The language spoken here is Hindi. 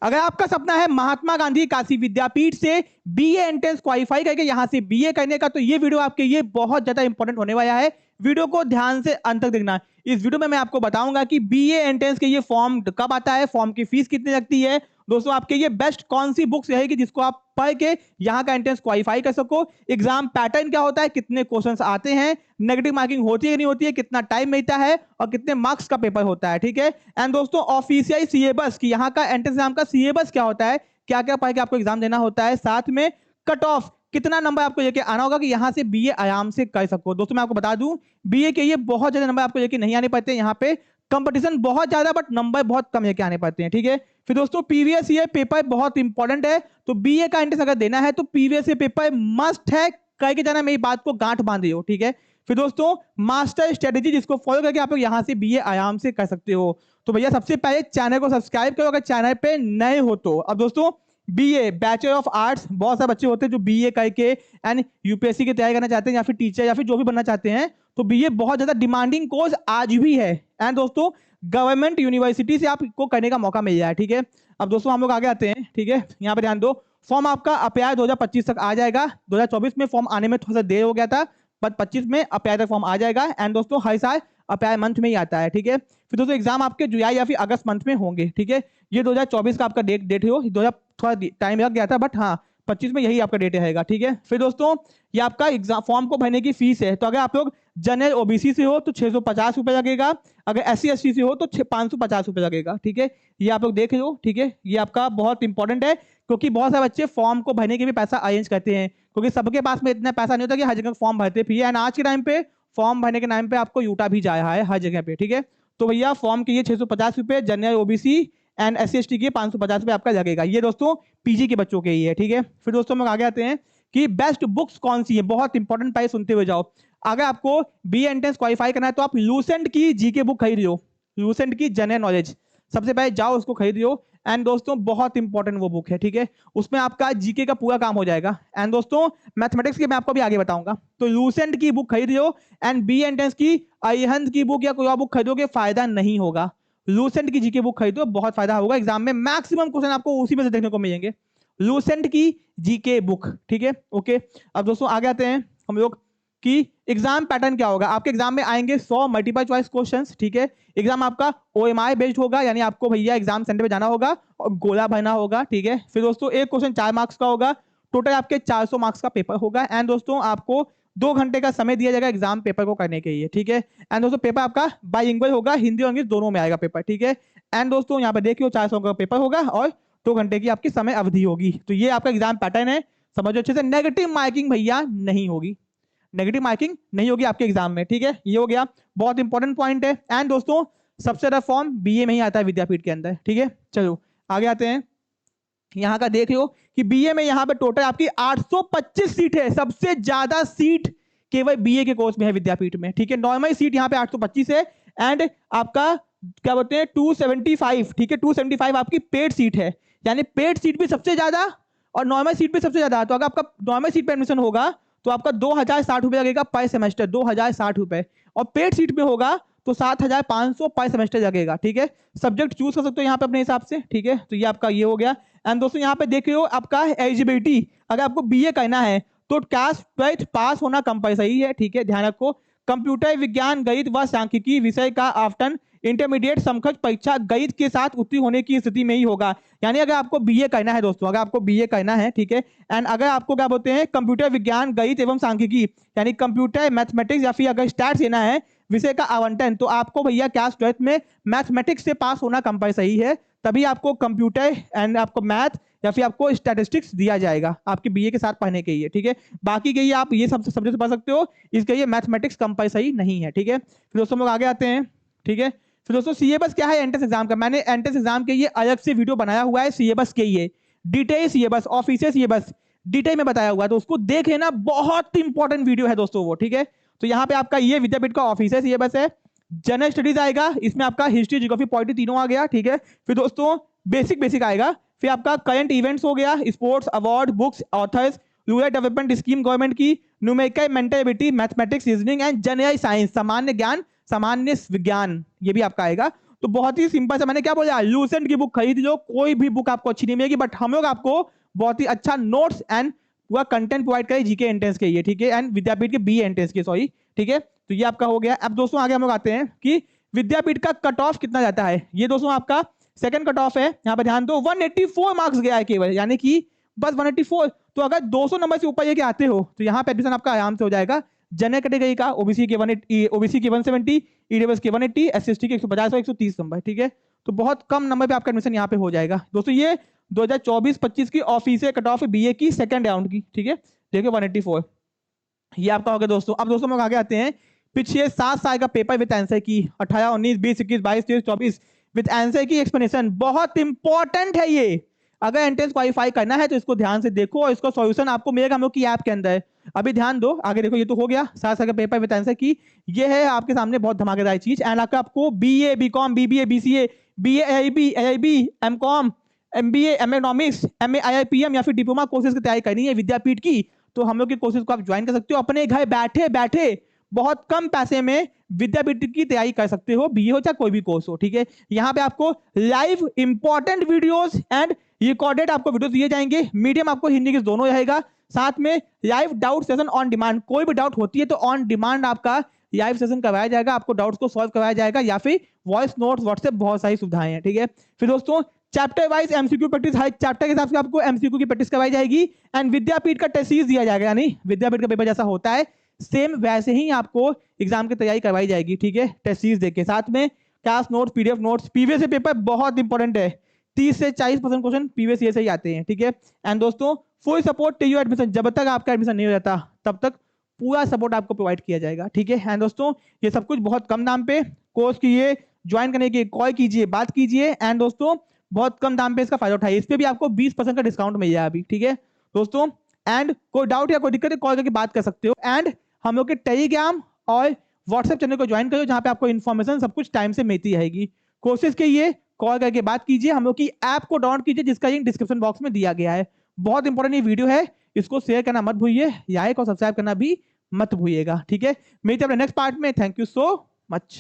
अगर आपका सपना है महात्मा गांधी काशी विद्यापीठ से बीए एंट्रेंस क्वालिफाई करके यहां से बीए करने का, तो ये वीडियो आपके लिए बहुत ज्यादा इंपॉर्टेंट होने वाला है। वीडियो को ध्यान से अंत तक देखना। इस वीडियो में मैं आपको बताऊंगा कि बीए एंट्रेंस के ये फॉर्म कब आता है, फॉर्म की फीस कितनी लगती है, दोस्तों आपके लिए बेस्ट कौन सी बुक्स रहेगी जिसको आप पढ़ के यहाँ का एंट्रेंस क्वालिफाई कर सको, एग्जाम पैटर्न क्या होता है, कितने क्वेश्चंस आते हैं, नेगेटिव मार्किंग होती है कि नहीं होती है, कितना टाइम मिलता है और कितने मार्क्स का पेपर होता है। ठीक है। एंड दोस्तों ऑफिशियल सिलेबस की यहाँ का एंट्रेंस एग्जाम का सिलेबस क्या होता है, क्या क्या पढ़ के आपको एग्जाम देना होता है, साथ में कट ऑफ कितना नंबर आपको लेके आना होगा कि यहाँ से बीए आराम से कर सको। दोस्तों मैं आपको बता दूं बीए के ये बहुत ज्यादा नंबर आपको लेके नहीं आने पड़ते, यहाँ पे कंपटीशन बहुत ज्यादा बट नंबर बहुत कम लेके आने पड़ते हैं। ठीक है। फिर दोस्तों प्रीवियस ईयर पेपर बहुत इंपॉर्टेंट है, तो बीए का एंट्रेंस अगर देना है तो प्रीवियस ईयर पेपर मस्ट है करके जाना, मेरी बात को गांठ बांध रही हो। ठीक है। फिर दोस्तों मास्टर स्ट्रेटेजी जिसको फॉलो करके आप लोग यहाँ से बीए आराम से कर सकते हो। तो भैया सबसे पहले चैनल को सब्सक्राइब करो अगर चैनल पे नए हो तो। अब दोस्तों बीए बैचलर ऑफ आर्ट्स, बहुत सारे बच्चे होते हैं जो बीए करके एंड यूपीएससी की तैयारी करना चाहते हैं या फिर टीचर या फिर जो भी बनना चाहते हैं, तो बीए बहुत ज्यादा डिमांडिंग कोर्स आज भी है। एंड दोस्तों गवर्नमेंट यूनिवर्सिटी से आपको करने का मौका मिल जाए। ठीक है। अब दोस्तों हम लोग आगे आते हैं। ठीक है। यहाँ पे ध्यान दो, फॉर्म आपका अप्रैल 2025 तक आ जाएगा। 2024 में फॉर्म आने में थोड़ा सा देर हो गया था, बट 25 में अप्रैल तक फॉर्म आ जाएगा। एंड दोस्तों हर साल अप्रैल मंथ में ही आता है। ठीक है। फिर दोस्तों एग्जाम आपके जुलाई या फिर अगस्त मंथ में होंगे। ठीक है। ये 2024 का आपका डेट हो, 2000 थोड़ा टाइम लग गया था बट हाँ 25 में यही आपका डेट रहेगा। ठीक है। फिर दोस्तों ये आपका एग्जाम फॉर्म को भरने की फीस है, तो अगर आप लोग जनरल ओबीसी से हो तो 650 रुपये लगेगा, अगर SC ST से हो तो 550 रुपये लगेगा। ठीक है। ये आप लोग देख लो। ठीक है। ये आपका बहुत इंपॉर्टेंट है क्योंकि बहुत सारे बच्चे फॉर्म को भरने के भी पैसा अरेंज करते हैं, क्योंकि सबके पास में इतना पैसा नहीं होता कि हर जगह फॉर्म भरते फिर। एंड आज के टाइम पे फॉर्म भरने के नाम पे आपको यूटा भी जा रहा है हर जगह पे। ठीक है। तो भैया फॉर्म के ये 650 रुपये, general OBC and SC ST के 550 रुपये आपका लगेगा। ये दोस्तों पीजी के बच्चों के ही है। ठीक है। फिर दोस्तों हम लोग आगे आते हैं कि बेस्ट बुक्स कौन सी है, बहुत इंपॉर्टेंट पहले सुनते हुए जाओ। अगर आपको बी एंट्रेंस क्वालिफाई करना है तो आप लूसेंट की जीके बुक खरीद लो, लूसेंट की जनरल नॉलेज, सबसे पहले जाओ उसको खरीद लो। एंड दोस्तों बहुत इंपॉर्टेंट वो बुक है। ठीक है। उसमें आपका जीके का पूरा काम हो जाएगा। एंड दोस्तों मैथमेटिक्स के मैं आपको भी आगे बताऊंगा, तो लूसेंट की बुक खरीद लो। एंड बी एंट्रेंस की अरिहंत की बुक या कोई और बुक खरीदोगे फायदा नहीं होगा, लूसेंट की जीके बुक खरीदो, बहुत फायदा होगा। एग्जाम में मैक्सिमम क्वेश्चन आपको उसी में से देखने को मिलेंगे, लूसेंट की जीके बुक। ठीक है। ओके। अब दोस्तों आगे आते हैं हम लोग कि एग्जाम पैटर्न क्या होगा। आपके एग्जाम में आएंगे 100 मल्टीपल चॉइस क्वेश्चंस। ठीक है। एग्जाम आपका OMI बेस्ड होगा, यानी आपको भैया एग्जाम सेंटर पे जाना होगा और गोला भरना होगा। ठीक है। फिर दोस्तों एक क्वेश्चन 4 मार्क्स का होगा, टोटल आपके 400 मार्क्स का पेपर होगा। एंड दोस्तों आपको 2 घंटे का समय दिया जाएगा एग्जाम पेपर को करने के लिए। ठीक है। एंड दोस्तों पेपर आपका बाइलिंगुअल होगा, हिंदी और इंग्लिश दोनों में आएगा पेपर। ठीक है। एंड दोस्तों यहाँ पे देखिए 400 का पेपर होगा और 2 घंटे की आपकी समय अवधि होगी। तो ये आपका एग्जाम पैटर्न है, समझो अच्छे से। नेगेटिव मार्किंग भैया नहीं होगी, नेगेटिव मार्किंग नहीं होगी आपके एग्जाम में। ठीक है। ये हो गया, बहुत इंपॉर्टेंट पॉइंट है। एंड दोस्तों सबसे ज्यादा फॉर्म बीए में ही आता है विद्यापीठ के अंदर। ठीक है। चलो आगे आते हैं। यहाँ का देख लो कि बीए में यहाँ पे टोटल आपकी 825 सीट है, सबसे ज्यादा सीट केवल बीए के कोर्स में है विद्यापीठ में। ठीक है। नॉर्मल सीट यहाँ पे 825 है। एंड आपका क्या बोलते हैं 275। ठीक है। 275 आपकी पेड सीट है, यानी पेड सीट भी सबसे ज्यादा और नॉर्मल सीट भी सबसे ज्यादा। तो अगर आपका नॉर्मल सीट पे एडमिशन होगा तो आपका 2060 रुपये लगेगा पर सेमेस्टर, 2060 रुपये, और पेड सीट पे होगा तो 7500 पर सेमेस्टर लगेगा। ठीक है। सब्जेक्ट चूज कर सकते हो यहाँ पे अपने हिसाब से। ठीक है। तो ये आपका ये हो गया। एंड दोस्तों यहाँ पे देख रहे हो आपका एलिजिबिलिटी, अगर आपको बीए करना है तो क्लास 12 पास होना कंपलसरी है। ठीक है। ध्यान रखो, कंप्यूटर विज्ञान गणित व सांख्यिकी विषय का आफ्टर इंटरमीडिएट समकक्ष परीक्षा गणित के साथ उत्तीर्ण होने की स्थिति में ही होगा। यानी अगर आपको बीए करना है दोस्तों, अगर आपको बीए करना है, ठीक है, एंड अगर आपको क्या बोलते हैं कंप्यूटर विज्ञान गणित एवं सांख्यिकी यानी कंप्यूटर मैथमेटिक्स या फिर अगर स्टैट्स लेना है विषय का आवंटन, तो आपको भैया क्लास 12 में मैथमेटिक्स से पास होना कंपलसरी है, तभी आपको कंप्यूटर एंड आपको मैथ या फिर आपको स्टैटिस्टिक्स दिया जाएगा आपके बीए के साथ पढ़ने के लिए। ठीक है। बाकी के लिए आप ये सब सब्जेक्ट पढ़ सकते हो, इसके लिए मैथमेटिक्स कंपलसरी नहीं है। ठीक है। फिर दोस्तों लोग आगे आते हैं। ठीक है। फिर दोस्तों सिलेबस क्या है एंट्रेंस एग्जाम का, मैंने एंट्रेंस एग्जाम के लिए अलग से वीडियो बनाया हुआ है सिलेबस के लिए, detail syllabus official syllabus detail में बताया हुआ है, तो उसको देख लेना, बहुत इंपॉर्टेंट वीडियो है दोस्तों वो। ठीक है। तो यहाँ पे आपका ये विद्यापीठ का ऑफिशियल सिलेबस है। जनरल स्टडीज आएगा, इसमें आपका हिस्ट्री ज्योग्राफी पॉलिटी तीनों आ गया। ठीक है। फिर दोस्तों बेसिक आएगा, फिर आपका करंट इवेंट्स हो गया, sports award books authors, rural development scheme government की, numerical mental ability mathematics reasoning and general science सामान्य ज्ञान सामान्य विज्ञान, ये भी आपका आएगा। तो बहुत ही सिंपल सा मैंने क्या बोला, लूसेंट की बुक खरीद लो, कोई भी बुक आपको अच्छी नहीं मिलेगी, बट हम लोग आपको बहुत ही अच्छा नोट्स एंड पूरा कंटेंट प्रोवाइड करें जीके एंट्रेंस के लिए, ठीक है, एंड विद्यापीठ के बीए एंट्रेंस के, सॉरी, ठीक है। तो ये आपका हो गया। अब दोस्तों आगे हम लोग आते हैं कि विद्यापीठ का कट ऑफ कितना जाता है। ये दोस्तों आपका सेकंड कट ऑफ है, यहाँ पर ध्यान दो, 184 मार्क्स गया है केवल, यानी कि बस 184। तो अगर 200 नंबर से ऊपर लेके आते हो तो यहाँ पे एडमिशन आपका आराम से हो जाएगा। जनरल कैटेगरी का ओबीसी के 180, ओबीसी के 170, ईडब्ल्यूएस के 180, एससीएसटी के 150 और 130 नंबर, ठीक है। तो बहुत कम नंबर पे आपका एडमिशन यहाँ पे हो जाएगा दोस्तों। ये 2024-25 की ऑफिशियल कट ऑफ है बीए की सेकंड राउंड की, ठीक है। देखिए 184 ये आपका हो गया दोस्तों। अब दोस्तों हम आगे आते हैं पिछले 7 साल का पेपर विद आंसर की, 18, 19, 20, 21, 22, 23, 24 विद आंसर की एक्सप्लेनेशन, बहुत इंपॉर्टेंट है ये। अगर एंट्रेंस क्वालिफाई करना है तो इसको ध्यान से देखो और इसको सॉल्यूशन आपको मिलेगा हम लोग की ऐप के अंदर। अभी ध्यान दो, आगे देखो, ये तो हो गया 7 साल का पेपर विद आंसर की। ये है आपके सामने बहुत धमाकेदार चीज, एंड आपको BA, BCom, BBA, BCA, BA AIB, AIB, MCom, MBA, MA economics, MA IIPM या फिर डिप्लोमा कोर्सेज की तैयारी करनी है विद्यापीठ की, तो हम लोग के कोर्सेज को आप ज्वाइन कर सकते हो अपने घर बैठे बैठे, बहुत कम पैसे में विद्यापीठ की तैयारी कर सकते हो, बीए हो चाहे कोई भी कोर्स हो, ठीक है। यहाँ पे आपको live important videos and recorded आपको वीडियोस दिए जाएंगे, मीडियम आपको हिंदी इंग्लिश दोनों रहेगा, साथ में live doubt session on demand, कोई भी डाउट होती है तो ऑन डिमांड आपका लाइव सेशन करवाया जाएगा, आपको डाउट्स को सॉल्व करवाया जाएगा, या फिर वॉइस नोट्स, व्हाट्सएप, बहुत सारी सुविधाएं हैं, ठीक है। फिर दोस्तों चैप्टर वाइज एमसीक्यू प्रैक्टिस, हर चैप्टर के हिसाब से आपको एमसीक्यू की प्रैक्टिस करवाई जाएगी, एंड विद्यापीठ का टेस्ट सीरीज दिया जाएगा, यानी विद्यापीठ का पेपर जैसा होता है सेम वैसे ही आपको एग्जाम की तैयारी करवाई जाएगी, ठीक है, टेस्ट सीरीज देके, साथ में class notes, PDF notes. PVS paper बहुत इंपॉर्टेंट है, 30 से 40% क्वेश्चन पीवीएस से ही आते हैं, ठीक है। एंड दोस्तों फुल सपोर्ट टीयू एडमिशन, जब तक आपका एडमिशन नहीं हो जाता तब तक पूरा सपोर्ट आपको प्रोवाइड किया जाएगा, ठीक है। एंड दोस्तों ये सब कुछ बहुत कम दाम पे, कोर्स कीजिए, ज्वाइन करने की कॉल कीजिए, बात कीजिए, एंड दोस्तों बहुत कम दाम पे इसका फायदा उठाइए। इस पे भी आपको 20% का डिस्काउंट मिल जाएगा अभी, ठीक है दोस्तों। एंड कोई डाउट या कोई दिक्कत है कॉल करके बात कर सकते हो, एंड हम लोग के टेलीग्राम और व्हाट्सएप चैनल को ज्वाइन करो, जहां पे आपको इन्फॉर्मेशन सब कुछ टाइम से मिलती रहेगी। कोर्सेज के लिए कॉल करके बात कीजिए, हम लोग की ऐप को डाउनलोड कीजिए, जिसका लिंक डिस्क्रिप्शन बॉक्स में दिया गया है। बहुत इंपॉर्टेंट ये वीडियो है, इसको शेयर करना मत भूलिए, लाइक और सब्सक्राइब करना भी मत भूलिएगा, ठीक है। मिलते हैं अपने नेक्स्ट पार्ट में। Thank you so much.